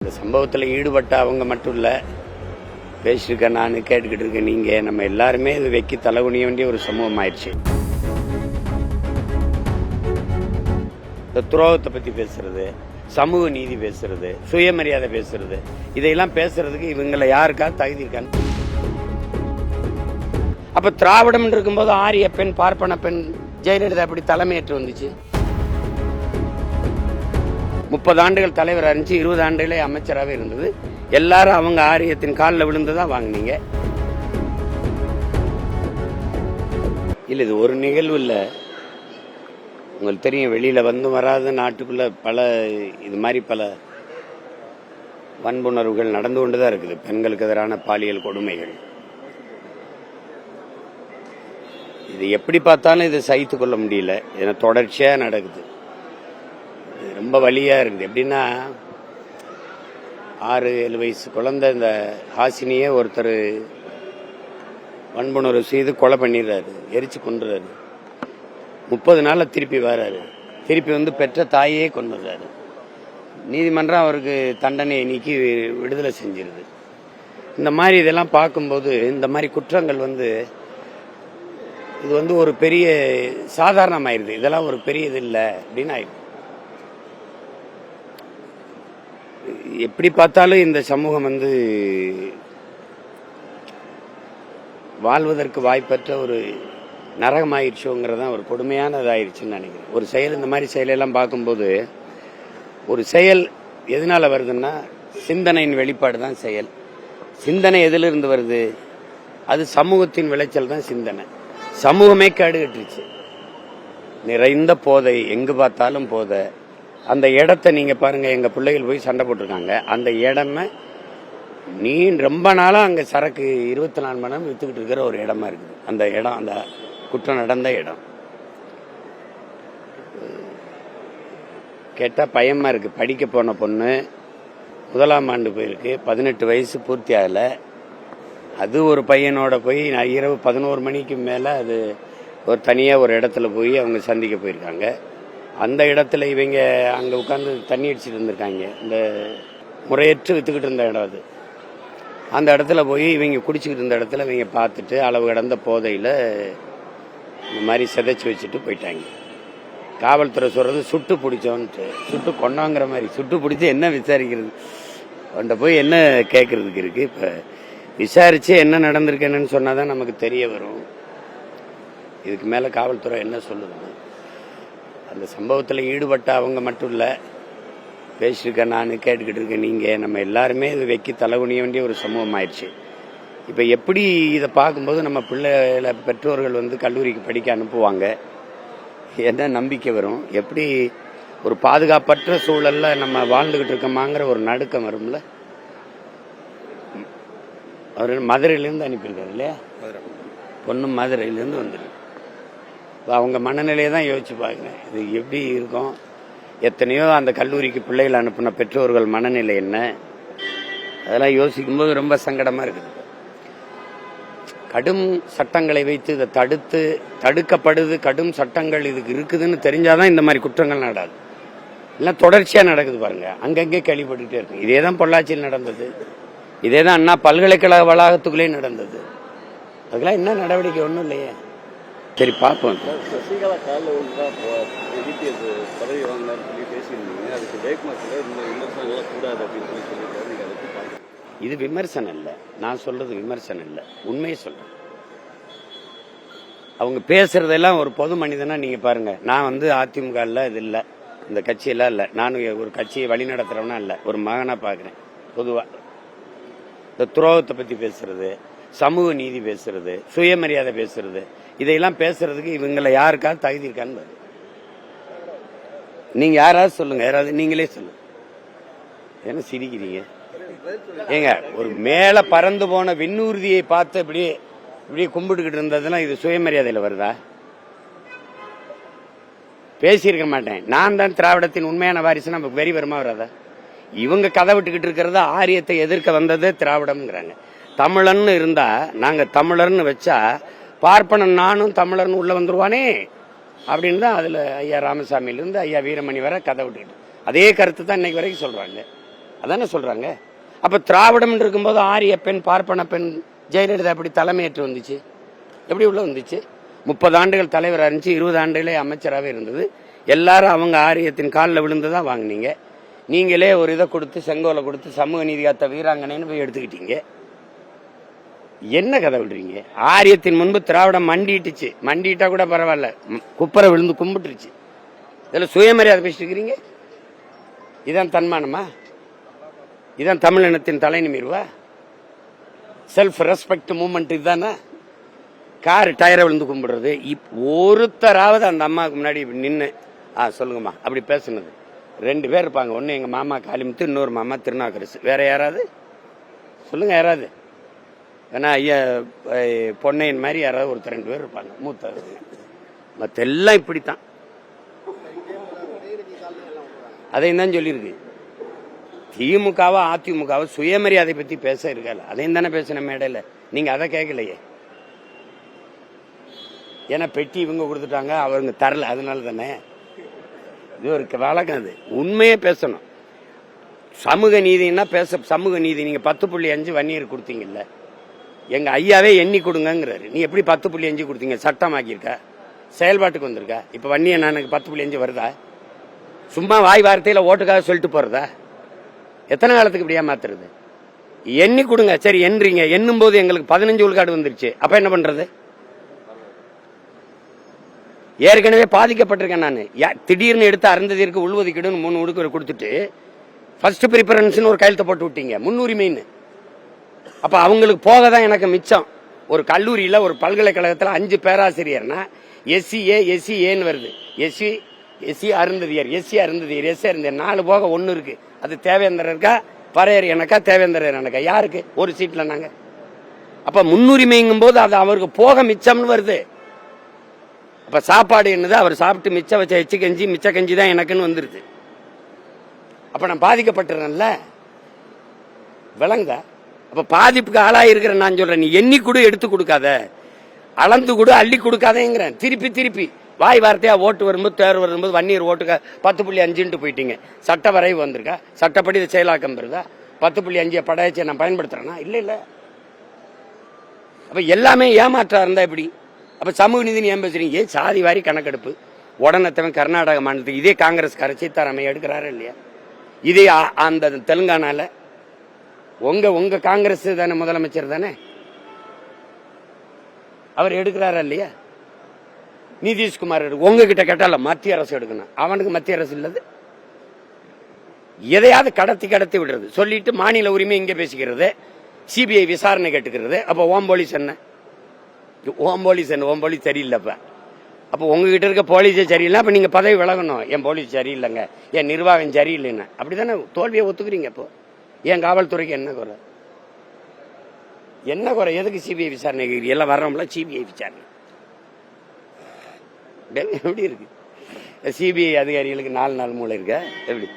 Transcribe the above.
இந்த சம்பவத்தில் ஈடுபட்ட அவங்க மட்டும் இல்லை, பேசியிருக்கேன், நான் கேட்டுக்கிட்டு இருக்கேன், நீங்கள் நம்ம எல்லாருமே இது வைக்கி தலைகுனிய வேண்டிய ஒரு சமூகம் ஆயிடுச்சு. இந்த துரோகத்தை பற்றி பேசுறது, சமூக நீதி பேசுறது, சுயமரியாதை பேசுறது, இதையெல்லாம் பேசுறதுக்கு இவங்களை யாருக்காவது தகுதி இருக்கான்னு. அப்ப திராவிடம் இருக்கும்போது ஆரிய பெண், பார்ப்பன பெண் ஜெயலலிதா எப்படி தலைமையேற்று வந்துச்சு? 30 ஆண்டுகள் தலைவராக இருந்துச்சு, 20 ஆண்டுகளே அமைச்சராகவே இருந்தது. எல்லாரும் அவங்க ஆரியத்தின் காலில் விழுந்துதான் வாங்கினீங்க. இல்லை, இது ஒரு நிகழ்வு இல்லை, உங்களுக்கு தெரியும். வெளியில வந்து வராத நாட்டுக்குள்ள இது மாதிரி பல வன்புணர்வுகள் நடந்து கொண்டுதான் இருக்குது. பெண்களுக்கு எதிரான பாலியல் கொடுமைகள். இது எப்படி பார்த்தாலும் இது சகித்து கொள்ள முடியல. இது தொடர்ச்சியா நடக்குது. ரொம்ப வலியா இருக்குது. எப்படின்னா, 6-7 வயசு குழந்தை இந்த ஹாசினியே ஒருத்தர் வன்புணர்வு செய்து கொலை பண்ணிடுறாரு, எரிச்சு கொண்டுறாரு. 30 நாள்ல திருப்பி வர்றாரு. திருப்பி வந்து பெற்ற தாயே கொண்டுறாரு. நீதிமன்றம் அவருக்கு தண்டனையை நீக்கி விடுதலை செஞ்சிருது. இந்த மாதிரி இதெல்லாம் பார்க்கும்போது இந்த மாதிரி குற்றங்கள் இது ஒரு பெரிய சாதாரணமாயிருது. இதெல்லாம் ஒரு பெரிய இது இல்லை அப்படின்னு ஆயிடுது. எப்படி பார்த்தாலும் இந்த சமூகம் வாழ்வதற்கு வாய்ப்பற்ற ஒரு நரகமாயிடுச்சோங்கிறதான் ஒரு கொடுமையானதாயிருச்சுன்னு நினைக்கிறேன். ஒரு செயல், இந்த மாதிரி செயலெல்லாம் பார்க்கும்போது, ஒரு செயல் எதனால வருதுன்னா சிந்தனையின் வெளிப்பாடு தான் செயல். சிந்தனை எதிலிருந்து வருது? அது சமூகத்தின் விளைச்சல் தான் சிந்தனை. சமூகமே கேடுகட்டுருச்சு. நிறைந்த போதை, எங்கு பார்த்தாலும் போதை. அந்த இடத்தை நீங்க பாருங்க, எங்க பிள்ளைகள் போய் சண்டை போட்டிருக்காங்க. அந்த இடமே ரொம்ப நாளா அங்க சரக்கு 24 மணி நேரம் வித்துக்கிட்டு இருக்கிற ஒரு இடமா இருக்குது. அந்த இடம், அந்த குற்றம் நடந்த இடம். கேட்டா பயமா இருக்கு. படிக்க போன பொண்ணு 1ஆம் ஆண்டு போயிருக்கு, 18 வயசு பூர்த்தி ஆகல. அது ஒரு பையனோட போய் இரவு 11 மணிக்கு மேல அது ஒரு தனியா ஒரு இடத்துல போய் அவங்க சந்திக்க போயிருக்காங்க. அந்த இடத்துல இவங்க அங்க உட்கார்ந்து தண்ணி அடிச்சுட்டு இருந்திருக்காங்க. இந்த முறையற்று வித்துக்கிட்டு இருந்த இடம் அது. அந்த இடத்துல போய் இவங்க குடிச்சுக்கிட்டு இருந்த இடத்துல இவங்க பார்த்துட்டு அளவு கடந்த போதையில இந்த மாதிரி சிதைச்சு வச்சுட்டு போயிட்டாங்க. காவல்துறை சொல்றது சுட்டு பிடிச்சோன்ட்டு, சுட்டு கொண்டாங்கிற மாதிரி. சுட்டு பிடிச்சி என்ன விசாரிக்கிறது? அவன்கிட்ட போய் என்ன கேட்கறதுக்கு இருக்கு? இப்ப விசாரிச்சு என்ன நடந்திருக்கேன்னு சொன்னாதான் நமக்கு தெரிய வரும். இதுக்கு மேல காவல்துறை என்ன சொல்லுது? அந்த சம்பவத்தில் ஈடுபட்ட அவங்க மட்டும் இல்லை, பேசியிருக்கேன், நான் கேட்டுக்கிட்டு இருக்கேன், நீங்கள் நம்ம எல்லாருமே இது வைக்கி தலைகுனிய வேண்டிய ஒரு சமூகம் ஆயிடுச்சு. இப்போ எப்படி இதை பார்க்கும்போது நம்ம பிள்ளைகளை பெற்றோர்கள் கல்லூரிக்கு படிக்க அனுப்புவாங்க, என்ன நம்பிக்கை வரும்? எப்படி ஒரு பாதுகாப்பற்ற சூழல்ல நம்ம வாழ்ந்துகிட்டு இருக்கோமாங்கிற ஒரு நடுக்கம் வரும்ல. அவர் மதுரையிலேருந்து அனுப்பியிருக்காரு இல்லையா? பொண்ணு மதுரையிலேருந்து வந்துருக்கு. அவங்க மனநிலையை தான் யோசிச்சு பாருங்க, இது எப்படி இருக்கும்? எத்தனையோ அந்த கல்லூரிக்கு பிள்ளைகள் அனுப்பின பெற்றோர்கள் மனநிலை என்ன? அதெல்லாம் யோசிக்கும்போது ரொம்ப சங்கடமா இருக்குது. கடும் சட்டங்களை வைத்து இதை தடுக்கப்படுது. கடும் சட்டங்கள் இதுக்கு இருக்குதுன்னு தெரிஞ்சாதான் இந்த மாதிரி குற்றங்கள் நடக்காது. இல்லை தொடர்ச்சியா நடக்குது பாருங்க, அங்கங்கே கேள்விப்பட்டுட்டே இருக்கு. இதேதான் பொள்ளாச்சியில் நடந்தது, இதேதான் அண்ணா பல்கலைக்கழக வளாகத்துக்குள்ளே நடந்தது. அதுக்கெல்லாம் என்ன நடவடிக்கை? ஒன்றும் இல்லையே. சரி, பார்ப்போம். சசிகலா காலில் பதவி வாங்கலாம்னு சொல்லி பேசியிருந்தீங்க. அதுக்கு ஜெயக்குமார் இந்த விமர்சனம் கூடாது அப்படின்னு சொல்லியிருக்காரு. இது விமர்சனம் இல்லை, நான் சொல்றது விமர்சனம் இல்லை, உண்மையை சொல்றேன். அவங்க பேசுறதெல்லாம் ஒரு பொது மனிதனா நீங்க பாருங்க. நான் அதிமுக இல்ல, இது இல்லை, இந்த கட்சியெல்லாம் இல்லை. நானும் ஒரு கட்சியை வழி நடத்துறவனா இல்லை, ஒரு மகனா பாக்குறேன். பொதுவா இந்த துரோகத்தை பத்தி பேசுறது, சமூக நீதி பேசுறது, சுயமரியாதை பேசுறது, இதையெல்லாம் பேசுறதுக்கு இவங்களை யாருக்காவது தகுதி இருக்கான்னு நீங்க யாராவது சொல்லுங்க. யாராவது நீங்களே சொல்லுங்க. என்ன சிரிக்கிறீங்க? ஏங்க, ஒரு மேல பறந்து போன விண்ணூர்தியை பார்த்து இப்படியே கும்பிட்டுக்கிட்டு இருந்ததுன்னா இது சுயமரியாதையில வருதா? பேசியிருக்க மாட்டேன். நான் தான் திராவிடத்தின் உண்மையான வாரிசு. நமக்கு வெறி வருமா வராதா? இவங்க கதை விட்டுக்கிட்டு இருக்கிறத ஆரியத்தை எதிர்க்க வந்ததே திராவிடம்ங்கிறாங்க. தமிழன்னு இருந்தா, நாங்க தமிழர்னு வச்சா பார்ப்பனன் நானும் தமிழர்னு உள்ள வந்துருவானே அப்படின்னு தான் அதுல ஐயா ராமசாமியிலிருந்து ஐயா வீரமணி வரை கதை விட்டுக்கிட்டு அதே கருத்து தான் இன்னைக்கு வரைக்கும் சொல்றாங்க. அதானே சொல்றாங்க. அப்ப திராவிடம் இருக்கும்போது ஆரிய பெண் பார்ப்பன பெண் ஜெயலலிதா எப்படி தலைமையேற்று வந்துச்சு? எப்படி உள்ள வந்துச்சு? 30 ஆண்டுகள் தலைவராக இருந்துச்சு, 20 ஆண்டுகளே அமைச்சராகவே இருந்தது. எல்லாரும் அவங்க ஆரியத்தின் காலில் விழுந்துதான் வாங்கினீங்க. நீங்களே ஒரு இதை கொடுத்து செங்கோலை கொடுத்து சமூக நீதி காத்த வீராங்கனைன்னு போய் எடுத்துக்கிட்டீங்க. என்ன கதை விடுறீங்க? ஆரியத்தின் முன்பு திராவிடம் மண்டிட்டுச்சு. மண்டிட்டா கூட பரவாயில்ல, குப்பரை விழுந்து கும்பிட்டுருச்சு. இதுல சுயமரியாதை பேசிட்டு இருக்கிறீங்க. இதான் தன்மானமா? இதான் தமிழினத்தின் தலை நிமிர்வா? செல்ஃப் ரெஸ்பெக்ட் மூவ்மெண்ட் இதுதானே? கார் டயரை விழுந்து கும்பிடுறது. ஒருத்தராவது அந்த அம்மாவுக்கு முன்னாடி நின்று சொல்லுங்கம்மா அப்படி பேசுனது 2 பேர் இருப்பாங்க. ஒன்னு எங்க மாமா காளிமுத்து, இன்னொரு மாமா திருநாக்கரசு. வேற யாராவது சொல்லுங்க. யாராவது ஏன்னா ஐயா பொன்னையன் மாதிரி யாராவது ஒருத்தர் 2 பேர் இருப்பாங்க மூத்த. மற்ற எல்லாம் இப்படித்தான். அதையும் தான் சொல்லியிருக்கு. திமுகவா அதிமுகவா சுயமரியாதை பத்தி பேச இருக்கல. அதையும் தானே பேசின மேடையில. நீங்க அதை கேட்கலையே. ஏன்னா பெட்டி இவங்க கொடுத்துட்டாங்க, அவங்க தரல, அதனால தானே. இது ஒரு வழக்கம். அது உண்மையே பேசணும். சமூக நீதினா சமூக நீதி. நீங்க 10.5 வன்னியர் கொடுத்தீங்கல்ல, எங்க ஐயாவே எண்ணி கொடுங்கிறாரு. நீ எப்படி 10.5 கொடுத்தீங்க? சட்டமாக்கியிருக்கா? செயல்பாட்டுக்கு வந்திருக்கா? இப்ப வன்னிய எனக்கு 10.5 வருதா? சும்மா வாய் வார்த்தையில ஓட்டுக்காக சொல்லிட்டு போறதா? எத்தனை காலத்துக்கு இப்படியா மாத்துறது? எண்ணி கொடுங்க. சரி எண்றீங்க. எண்ணும் போது எங்களுக்கு 15 விழுக்காடு வந்துருச்சு. அப்ப என்ன பண்றது? ஏற்கனவே பாதிக்கப்பட்டிருக்கேன் நான். திடீர்னு எடுத்து அருந்ததிற்கு உள்ஒதுக்கீடுன்னு 3 ஒதுக்கீடு கொடுத்துட்டு ஃபர்ஸ்ட் ப்ரிஃபரன்ஸ் ஒரு கையெழுத்து போட்டு விட்டீங்க, முன்னுரிமைன்னு. அப்ப அவங்களுக்கு போக தான் எனக்கு மிச்சம். ஒரு கல்லூரியில ஒரு பல்கலைக்கழகத்தில் 5 பேராசிரியர்னா SCA SCAன்னு வருது. SC Arunthathiyar, SC Arunthathiyar, SC Arunthathiyar 4 போக 1 இருக்கு. அது தேவேந்திரர் இருக்கா, பறையர் எனக்கா, தேவேந்திரர் எனக்கா? யாருக்கு? ஒரு சீட்ல நாங்க. அப்ப முன்னுரிமைங்கும் போது அது அவருக்கு போக மிச்சம்னு வருது. அப்ப சாப்பாடு என்னது? அவர் சாப்பிட்டு மிச்சம் வச்ச எச்சு கஞ்சி, மிச்ச கஞ்சி தான் எனக்குன்னு வந்துருது. அப்ப நான் பாதிக்கப்பட்டுறேன்ல, விளங்குதா? அப்ப பாதிப்புக்கு ஆளாயிருக்கிற நான் சொல்றேன், நீ எண்ணி கொடு, எடுத்து கொடுக்காத, அளந்து கொடு, அள்ளி கொடுக்காதேங்கிறேன். திருப்பி வாய் வார்த்தையா ஓட்டு வரும்போது, தேர்வு வரும்போது வன்னியர் ஓட்டுக்க 10.5 போயிட்டீங்க. சட்ட வரைவு வந்திருக்கா? சட்டப்படி இது செயலாக்கம் பெறுதா? 10.5 படையச்சை நான் பயன்படுத்துறேன்னா? இல்ல. அப்ப எல்லாமே ஏமாற்றா இருந்தா எப்படி? அப்ப சமூக நீதினு ஏன் பேசுறீங்க? சாதி வாரி கணக்கெடுப்பு உடனே கர்நாடக மாநிலத்துக்கு இதே காங்கிரஸ்கார சீதாராமையா எடுக்கிறாரு இல்லையா? இதே அந்த தெலுங்கானால உங்க காங்கிரஸ் தானே முதலமைச்சர் தானே, அவர் எடுக்கிறாரா இல்லையா? நிதிஷ்குமார் உங்ககிட்ட கேட்டால மத்திய அரசு எடுக்கணும். அவனுக்கு மத்திய அரசு இல்லது. எதையாவது கடத்தி விடுறது. சொல்லிட்டு மாநில உரிமை இங்க பேசிக்கிறது, சிபிஐ விசாரணை கேட்டுக்கிறது. அப்ப ஓம் போலீஸ் என்ன? ஓம் போலீஸ் சரியில்லைப்ப. அப்ப உங்ககிட்ட இருக்க போலீஸே சரியில்லை. அப்ப நீங்க பதவி விலகணும். என் போலீஸ் சரியில்லைங்க, என் நிர்வாகம் சரியில்லைன்னு. அப்படித்தானே தோல்வியை ஒத்துக்கிறீங்க. இப்போ என் காவல்துறைக்கு என்ன குறை? என்ன குறை? எதுக்கு சிபிஐ விசாரணை? எல்லாம் வர்றோம்ல சிபிஐ விசாரணை. எப்படி இருக்கு? சிபிஐ அதிகாரிகளுக்கு 4 நாள் மூளை இருக்க எப்படி?